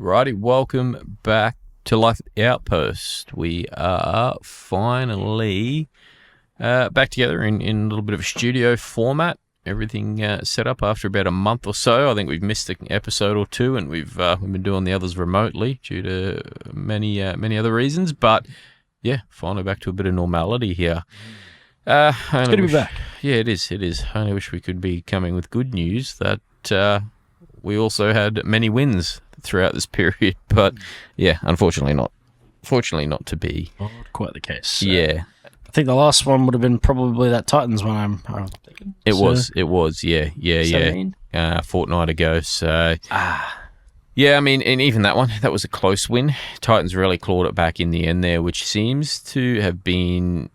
Alrighty, welcome back to Life at the Outpost. We are finally back together in a little bit of a studio format. Everything set up after about a month or so. I think we've missed an episode or two, and we've been doing the others remotely due to many other reasons. But yeah, finally back to a bit of normality here. It's good to be back. Yeah, it is. I only wish we could be coming with good news that we also had many wins throughout this period, but yeah, unfortunately not. Fortunately not to be. Not quite the case. Yeah. I think the last one would have been probably that Titans one, I'm thinking. It was, yeah. Fortnight ago, so... Yeah, I mean, and even that one, that was a close win. Titans really clawed it back in the end there, which seems to have been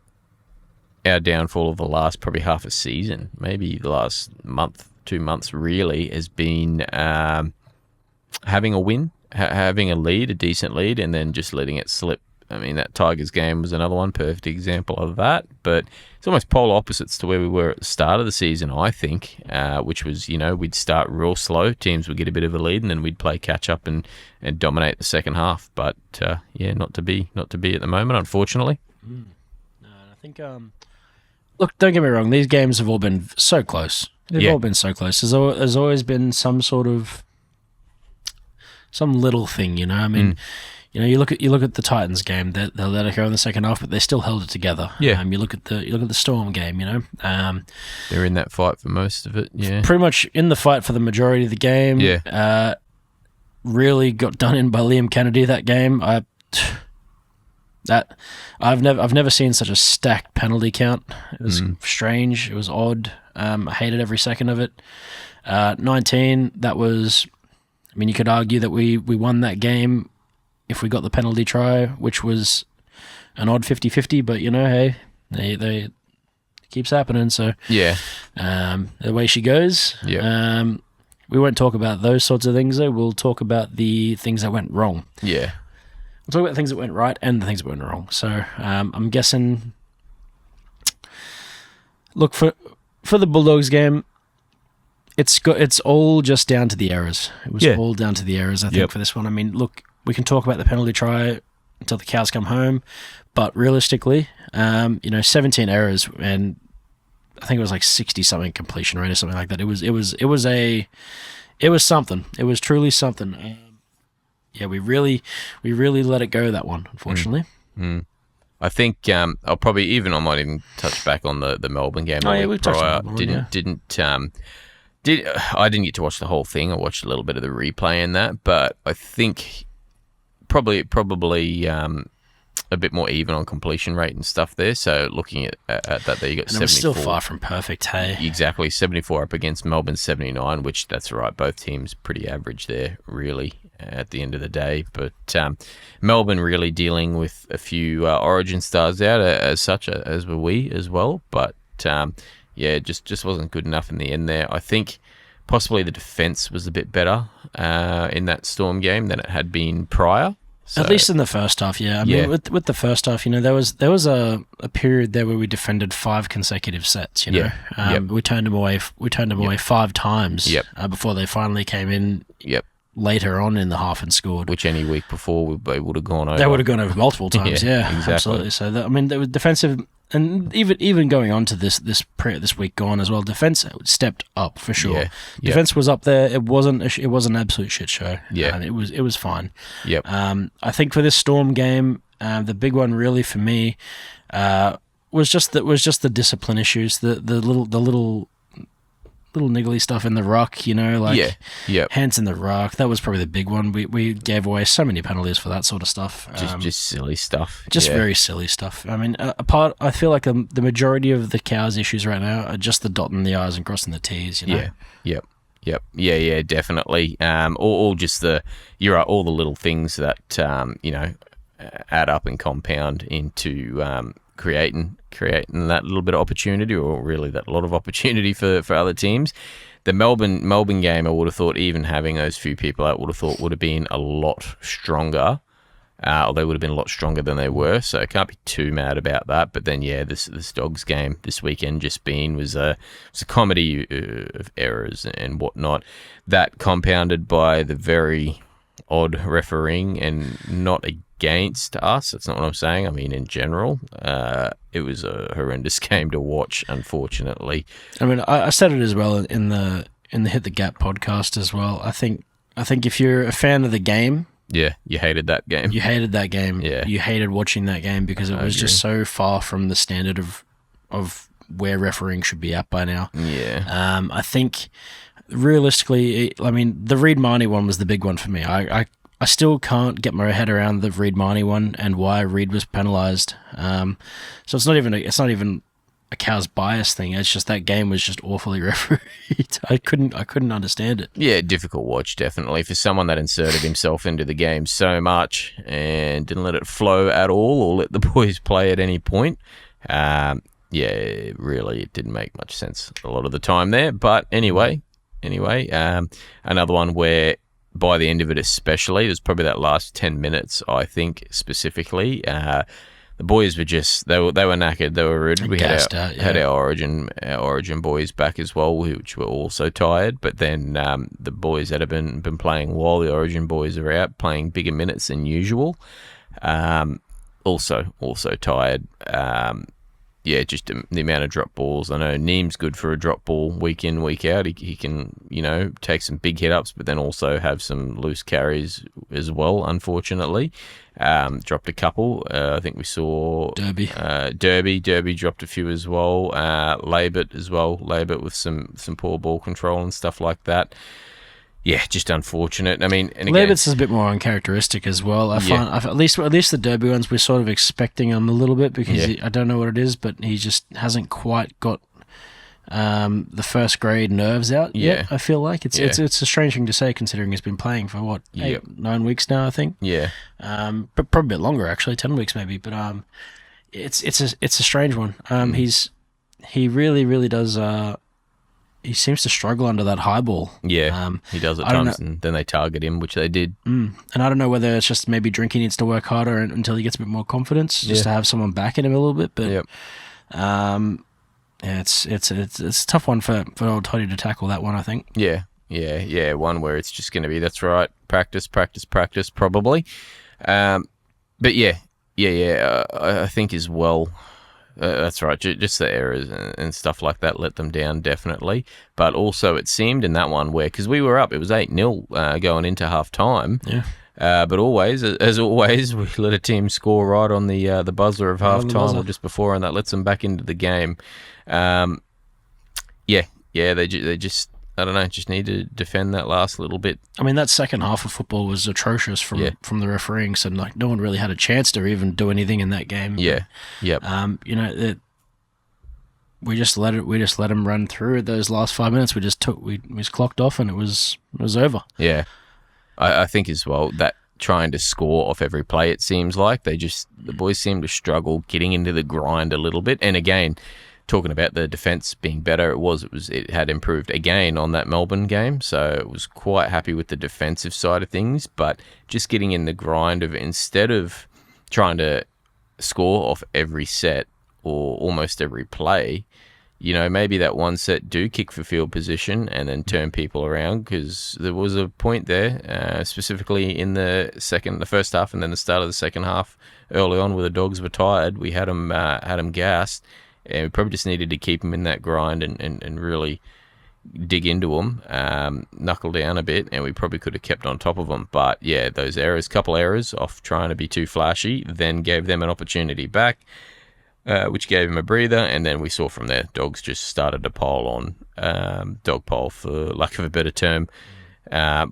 our downfall of the last probably half a season. Maybe the last month, 2 months really, has been having a win, having a lead, a decent lead, and then just letting it slip. I mean, that Tigers game was another one, perfect example of that, but it's almost polar opposites to where we were at the start of the season, I think, which was, we'd start real slow, teams would get a bit of a lead, and then we'd play catch-up and dominate the second half, but not to be at the moment, unfortunately. No, I think, look, don't get me wrong, these games have all been so close. They've all been so close. There's always been some sort of, some little thing, I mean... You look at the Titans game. They let it go in the second half, but they still held it together. Yeah. You look at the Storm game. They're in that fight for most of it. Yeah. Pretty much in the fight for the majority of the game. Yeah. Really got done in by Liam Kennedy that game. I've never seen such a stacked penalty count. It was strange. It was odd. I hated every second of it. 19. That was. I mean, you could argue that we won that game if we got the penalty try, which was an odd 50-50, but hey, they it keeps happening. So yeah, the way she goes. Yeah. We won't talk about those sorts of things though. We'll talk about the things that went wrong. Yeah, we'll talk about the things that went right and the things that went wrong. So I'm guessing. Look for the Bulldogs game. It's all just down to the errors. It was all down to the errors, I think, for this one. I mean, look. We can talk about the penalty try until the cows come home, but realistically, 17 errors and I think it was like 60-something completion rate or something like that. It was something. It was truly something. We really let it go that one, unfortunately. I think I might even touch back on the Melbourne game. We've touched on Melbourne, I didn't get to watch the whole thing. I watched a little bit of the replay in that, but I think. Probably a bit more even on completion rate and stuff there. So looking at that, there you got 74. And it was still far from perfect, hey? Exactly, 74 up against Melbourne 79, which that's right. Both teams pretty average there, really, at the end of the day. But Melbourne really dealing with a few Origin stars out as such, as were we as well. But just wasn't good enough in the end there. I think. Possibly the defence was a bit better in that Storm game than it had been prior. So, at least in the first half, yeah. I mean, with the first half, there was a period there where we defended 5 consecutive sets. We turned them away. We turned them away 5 times. Before they finally came in. Later on in the half and scored. Which any week before they would have gone over. They would have gone over multiple times. Exactly. Absolutely. So they were defensive. And even going on to this week gone as well, defense stepped up for sure. Yeah. Defense was up there. It wasn't an absolute shit show. Yeah, and it was fine. Yep. I think for this Storm game, the big one really for me was just the discipline issues, the little niggly stuff in the ruck, hands in the ruck. That was probably the big one. We gave away so many penalties for that sort of stuff. Just silly stuff. Just very silly stuff. I mean, I feel like the majority of the Cows' issues right now are just the dotting the I's and crossing the T's. Yeah. Yep. Yeah, definitely. All just you're right, all the little things that add up and compound into creating that little bit of opportunity, or really that lot of opportunity for other teams. The Melbourne game, I would have thought, even having those few people out, would have been a lot stronger. Or they would have been a lot stronger than they were, so I can't be too mad about that. But then, this Dogs game this weekend was a comedy of errors and whatnot. That compounded by the very odd refereeing, and not against us. That's not what I'm saying. I mean, in general, it was a horrendous game to watch, unfortunately. I mean, I said it as well in the Hit the Gap podcast as well. I think if you're a fan of the game, yeah, you hated that game. You hated that game. Yeah. You hated watching that game because it was just so far from the standard of where refereeing should be at by now. Yeah. I think realistically, I mean, the Reed Marnie one was the big one for me. I still can't get my head around the Reed Marnie one and why Reed was penalised. So it's not even a cow's bias thing. It's just that game was just awfully refereed. I couldn't understand it. Yeah, difficult watch, definitely, for someone that inserted himself into the game so much and didn't let it flow at all or let the boys play at any point. Yeah, really, it didn't make much sense a lot of the time there. But anyway, another one where by the end of it especially, it was probably that last 10 minutes, I think, specifically, the boys were just, they were knackered, they were rude. We had our Origin boys back as well, which were also tired. But then the boys that have been playing while the Origin boys are out, playing bigger minutes than usual, also tired. Yeah, just the amount of drop balls. I know Neem's good for a drop ball week in, week out. He can, take some big hit-ups, but then also have some loose carries as well, unfortunately. Dropped a couple. I think we saw... Derby dropped a few as well. Labert as well. Labert with some poor ball control and stuff like that. Yeah, just unfortunate. I mean, and again, Labert's is a bit more uncharacteristic as well. I find at least the Derby ones, we're sort of expecting him a little bit because I don't know what it is, but he just hasn't quite got the first grade nerves out yet. I feel like it's a strange thing to say considering he's been playing for 9 weeks now, I think. Yeah, but probably a bit longer actually, 10 weeks maybe. But it's a strange one. He really does. He seems to struggle under that high ball. Yeah, he does at times, and then they target him, which they did. And I don't know whether it's just maybe Drinky needs to work harder until he gets a bit more confidence, just to have someone backing him a little bit. But it's a tough one for old Toddy to tackle, that one, I think. Yeah, one where it's just going to be, that's right, practice, probably. But I think as well, that's right, just the errors and stuff like that let them down, definitely. But also it seemed in that one where, because we were up, it was 8-0 going into half-time. Yeah. But as always, we let a team score right on the buzzer of half-time or just before, and that lets them back into the game. They just, I don't know, just need to defend that last little bit. I mean, that second half of football was atrocious from the refereeing, so no one really had a chance to even do anything in that game. Yeah, yep. We just let him run through those last 5 minutes. We just clocked off, and it was over. Yeah, I think as well that trying to score off every play, it seems like the boys seem to struggle getting into the grind a little bit. And again, talking about the defence being better, it had improved again on that Melbourne game, so it was quite happy with the defensive side of things, but just getting in the grind of, instead of trying to score off every set or almost every play, maybe that one set do kick for field position and then turn people around, because there was a point there, specifically in the first half and then the start of the second half, early on, where the Dogs were tired. We had them gassed. And we probably just needed to keep him in that grind and really dig into him, knuckle down a bit, and we probably could have kept on top of them. But yeah, those couple errors off trying to be too flashy, then gave them an opportunity back, which gave him a breather. And then we saw from there, Dogs just started to pile on, dog pile for lack of a better term,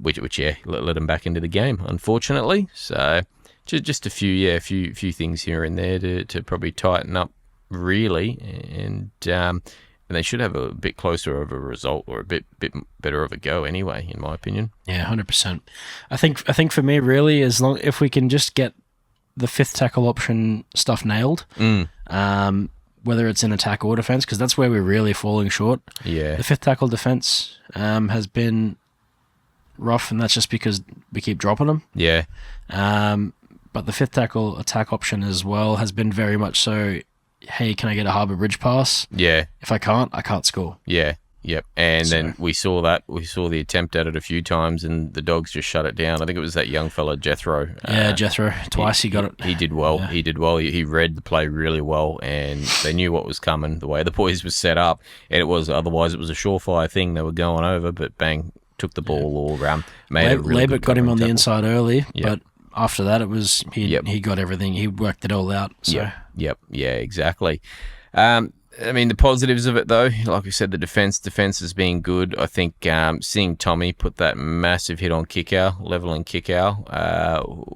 which let them back into the game, unfortunately. So just a few things here and there to probably tighten up, really, and they should have a bit closer of a result, or a bit better of a go anyway, in my opinion. Yeah, 100%. I think for me, really, if we can just get the fifth tackle option stuff nailed, whether it's in attack or defense, because that's where we're really falling short. Yeah, the fifth tackle defense has been rough, and that's just because we keep dropping them. Yeah, but the fifth tackle attack option as well has been very much so, hey, can I get a Harbour Bridge pass? Yeah. If I can't score. Yeah. Yep. And then we saw the attempt at it a few times, and the Dogs just shut it down. I think it was that young fella, Jethro. Jethro. Twice he got it. He did well. Yeah. He did well. He read the play really well, and they knew what was coming, the way the boys were set up. And it was, otherwise it was a surefire thing. They were going over, but bang, took the ball or made it really good. Got him on the inside early, but after that it was he got everything. He worked it all out. So. Yep. Yeah, exactly. I mean, the positives of it, though, like we said, the defense has been good. I think seeing Tommy put that massive hit on Kickow, leveling Kickow,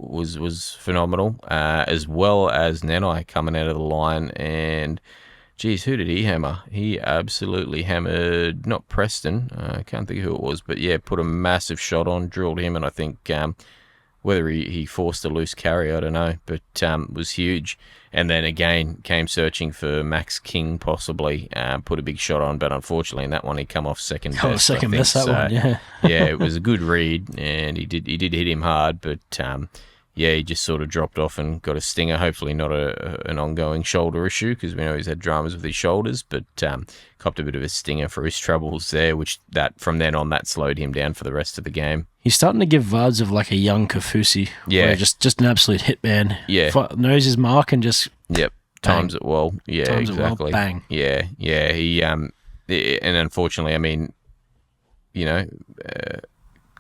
was phenomenal, as well as Nenai coming out of the line. And, geez, who did he hammer? He absolutely hammered, not Preston, I can't think of who it was, but, yeah, put a massive shot on, drilled him, and I think whether he forced a loose carry, I don't know, but was huge. And then again, came searching for Max King, possibly, put a big shot on, but unfortunately in that one he come off second best. Oh, second best, that one, yeah. Yeah, it was a good read, and he did hit him hard, but he just sort of dropped off and got a stinger. Hopefully not an ongoing shoulder issue, because we know he's had dramas with his shoulders, but copped a bit of a stinger for his troubles there, which from then on that slowed him down for the rest of the game. He's starting to give vibes of like a young Kafusi. Yeah. Just an absolute hitman. Yeah. Knows his mark and just... Yep. Times it well. Yeah, times exactly. It well, bang. Yeah. He and unfortunately, I mean,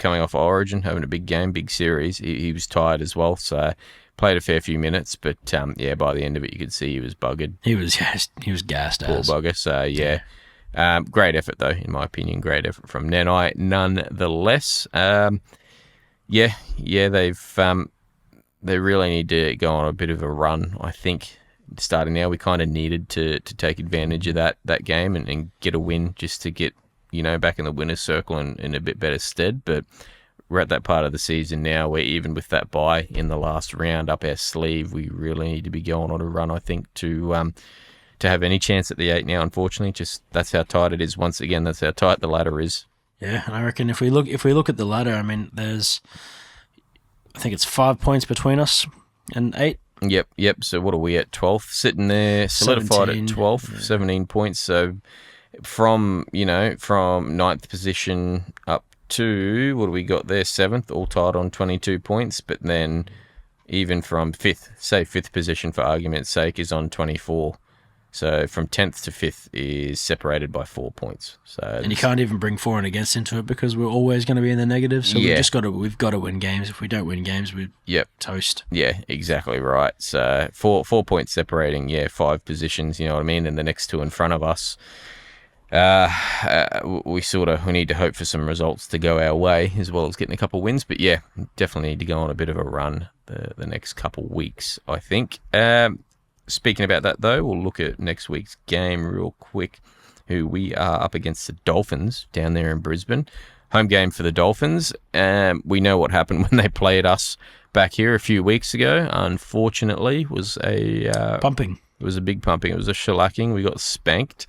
coming off Origin, having a big game, big series, he was tired as well, so played a fair few minutes, but by the end of it you could see he was buggered. He was gassed. Poor bugger. So yeah. Great effort, though, in my opinion. Great effort from Nenai, nonetheless. They really need to go on a bit of a run, I think. Starting now, we kind of needed to take advantage of that game and get a win, just to get back in the winner's circle and in a bit better stead. But we're at that part of the season now where, even with that bye in the last round up our sleeve, we really need to be going on a run, I think, to have any chance at the 8 now. Unfortunately, just that's how tight it is. Once again, that's how tight the ladder is. Yeah, and I reckon if we look at the ladder, I mean, I think it's 5 points between us and 8. Yep. So what are we at? 12th, sitting there, solidified 17, at 12th, yeah. 17 points. So from 9th position up to, what do we got there? 7th, all tied on 22 points. But then even from 5th position, for argument's sake, is on 24. So from 10th to 5th is separated by 4 points. And you can't even bring for and against into it, because we're always going to be in the negative. So we've got to win games. If we don't win games, we toast. Yeah, exactly right. So 4 points separating, 5 positions, you know what I mean? And the next 2 in front of us. We need to hope for some results to go our way, as well as getting a couple wins. But definitely need to go on a bit of a run the next couple weeks, I think. Speaking about that, though, we'll look at next week's game real quick, who we are up against the Dolphins down there in Brisbane. Home game for the Dolphins. We know what happened when they played us back here a few weeks ago. Unfortunately, it was a... pumping. It was a big pumping. It was a shellacking. We got spanked.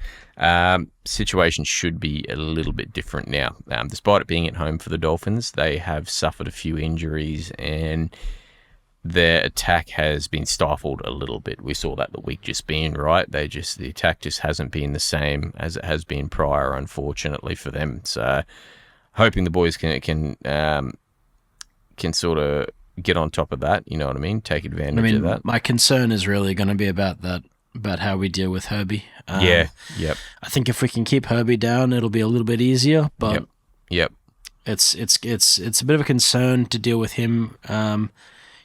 Situation should be a little bit different now. Despite it being at home for the Dolphins, they have suffered a few injuries, and their attack has been stifled a little bit. We saw that the week just being, right? The attack just hasn't been the same as it has been prior, unfortunately for them. So, hoping the boys can sort of get on top of that. You know what I mean? Take advantage of that. My concern is really going to be about that, about how we deal with Herbie. Yep. I think if we can keep Herbie down, it'll be a little bit easier. But yep. It's a bit of a concern to deal with him.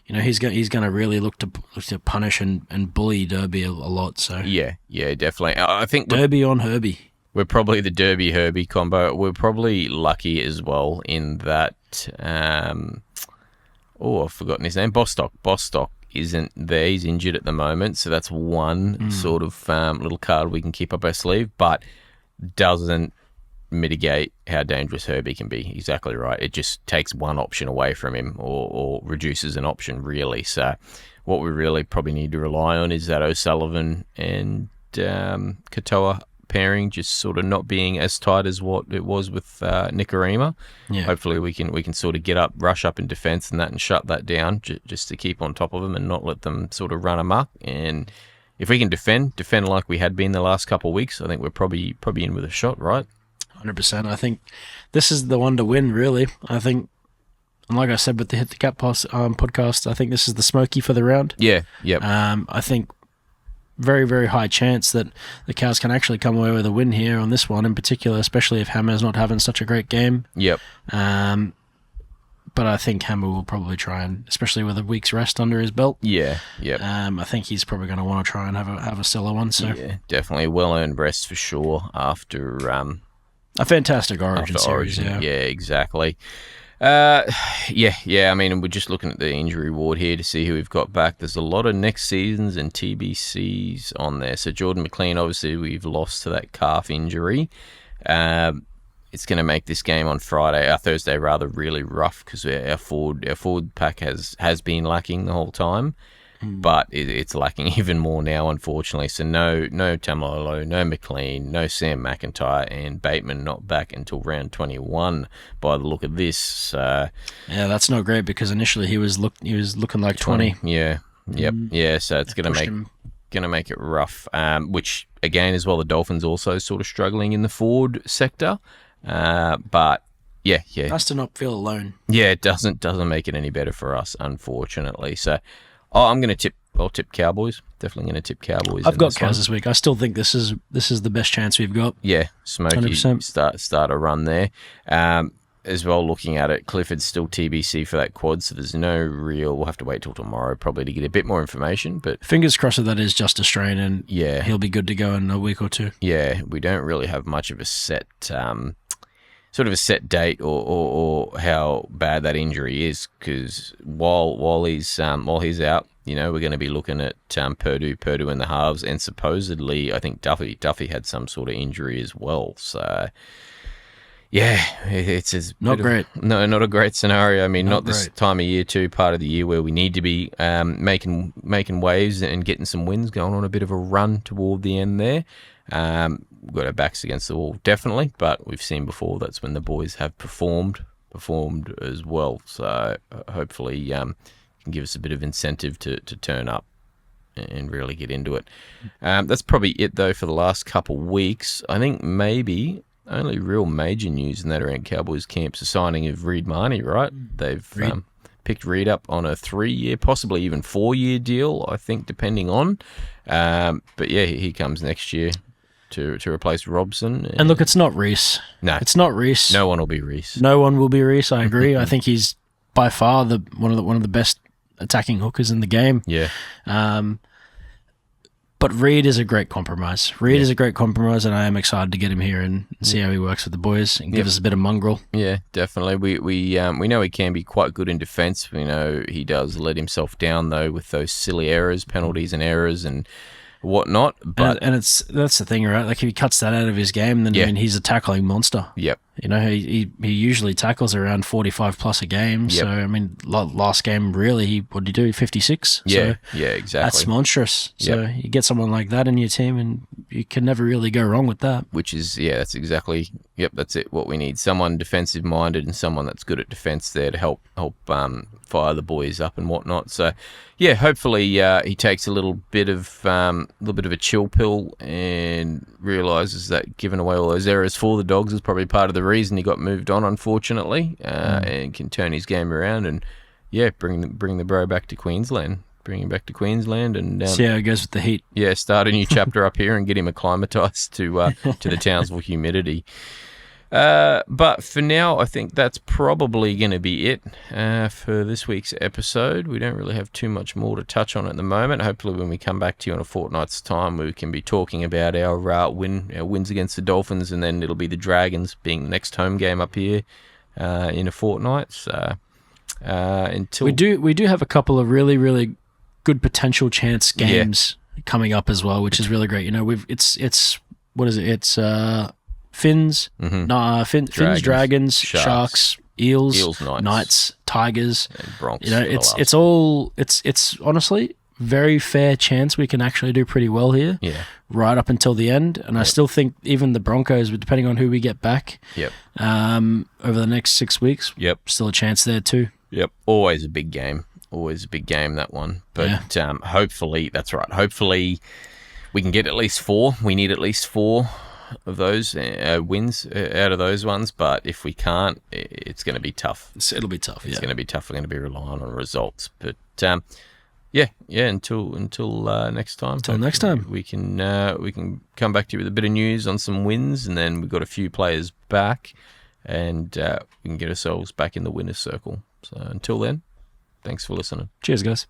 He's going to really look to punish and bully Derby a lot. So yeah, definitely. I think Derby on Herbie. We're probably the Derby Herbie combo. We're probably lucky as well in that. I've forgotten his name. Bostock isn't there. He's injured at the moment, so that's one sort of little card we can keep up our sleeve, but doesn't mitigate how dangerous Herbie can be. Exactly right. It just takes one option away from him, or reduces an option, really. So what we really probably need to rely on is that O'Sullivan and Katoa pairing just sort of not being as tight as what it was with Nicarima. Yeah. Hopefully we can sort of rush up in defence and shut that down, just to keep on top of them and not let them sort of run amok. And if we can defend like we had been the last couple of weeks, I think we're probably in with a shot, right? 100%. I think this is the one to win, really. I think, and like I said with the Hit the Cap podcast, I think this is the smoky for the round. Yeah, yep. I think very, very high chance that the Cows can actually come away with a win here on this one in particular, especially if Hammer's not having such a great game. Yep. But I think Hammer will probably try and, especially with a week's rest under his belt. Yeah, yep. I think he's probably going to want to try and have a stellar one. So yeah, definitely well-earned rest for sure after a fantastic Origin series. Yeah, exactly. I mean, we're just looking at the injury ward here to see who we've got back. There's a lot of next seasons and TBCs on there. So Jordan McLean, obviously, we've lost to that calf injury. It's going to make this game on Thursday rather, really rough because our forward pack has been lacking the whole time. But it's lacking even more now, unfortunately. So no Tamalolo, no McLean, no Sam McIntyre, and Bateman not back until round 21 by the look of this. Yeah, that's not great because initially he was looking like 20. Yeah, yep, yeah. So it's going to make it rough. Which again, as well, the Dolphins also sort of struggling in the forward sector. But yeah. Nice to not feel alone. Yeah, it doesn't make it any better for us, unfortunately. So. I'm going to I'll tip Cowboys. Definitely going to tip Cowboys. I've got Cows this week. I still think this is the best chance we've got. Yeah, Smokey 100%. start a run there. As well, looking at it, Clifford's still TBC for that quad, so there's no real. We'll have to wait till tomorrow probably to get a bit more information. But fingers crossed that is just a strain, and yeah, he'll be good to go in a week or two. Yeah, we don't really have much of a set. Sort of a set date or how bad that injury is, because while he's out, we're going to be looking at Purdue in the halves, and supposedly I think Duffy had some sort of injury as well. So yeah, it's not great. Not a great scenario. I mean, not this great. time of year too. Part of the year where we need to be making waves and getting some wins, going on a bit of a run toward the end there. We've got our backs against the wall, definitely, but we've seen before that's when the boys have performed as well. So hopefully can give us a bit of incentive to turn up and really get into it. That's probably it, though, for the last couple of weeks. I think maybe only real major news in that around Cowboys camp is the signing of Reed Marnie, right? They've picked Reed up on a 3-year, possibly even 4-year deal, I think, depending on. But yeah, he comes next year to replace Robson. And look, it's not Reese. No. It's not Reese. No one will be Reese. No one will be Reese, I agree. I think he's by far one of the best attacking hookers in the game. Yeah. But Reed is a great compromise. Reed is a great compromise, and I am excited to get him here and see how he works with the boys and give us a bit of mongrel. Yeah, definitely. We know he can be quite good in defence. We know he does let himself down, though, with those silly errors, penalties and errors and whatnot. But that's the thing, right? Like if he cuts that out of his game, then I mean he's a tackling monster. Yep. He usually tackles around 45 plus a game. Yep. So I mean, last game really, what did he do? 56. Yeah. So yeah. Exactly. That's monstrous. So you get someone like that in your team, and you can never really go wrong with that. Which is that's exactly. Yep. That's it. What we need: someone defensive minded and someone that's good at defense there to help fire the boys up and whatnot. So yeah, hopefully he takes a little bit of a chill pill and realizes that giving away all those errors for the Dogs is probably part of the reason he got moved on, unfortunately, and can turn his game around and bring the bro back to Queensland. Bring him back to Queensland and see how it goes with the heat. Yeah, start a new chapter up here and get him acclimatized to the Townsville humidity. But for now, I think that's probably going to be it for this week's episode. We don't really have too much more to touch on at the moment. Hopefully, when we come back to you in a fortnight's time, we can be talking about our wins against the Dolphins, and then it'll be the Dragons being the next home game up here in a fortnight. So until we do have a couple of really, really good potential chance games coming up as well, which is really great. It's what is it? It's Finns, Finns, Dragons, Sharks, Eels, Knights, Tigers, and Bronx. It's honestly very fair chance we can actually do pretty well here. Yeah. Right up until the end, and I still think even the Broncos, depending on who we get back, over the next 6 weeks, still a chance there too. Yep, always a big game. Always a big game, that one. But hopefully, that's right. Hopefully, we can get at least 4. We need at least 4 of those wins out of those ones, but if we can't, it's going to be tough. It'll be tough. It's going to be tough. We're going to be relying on results, but yeah. Until next time. Until next time, we can come back to you with a bit of news on some wins, and then we've got a few players back, and we can get ourselves back in the winner's circle. So until then, thanks for listening. Cheers, guys.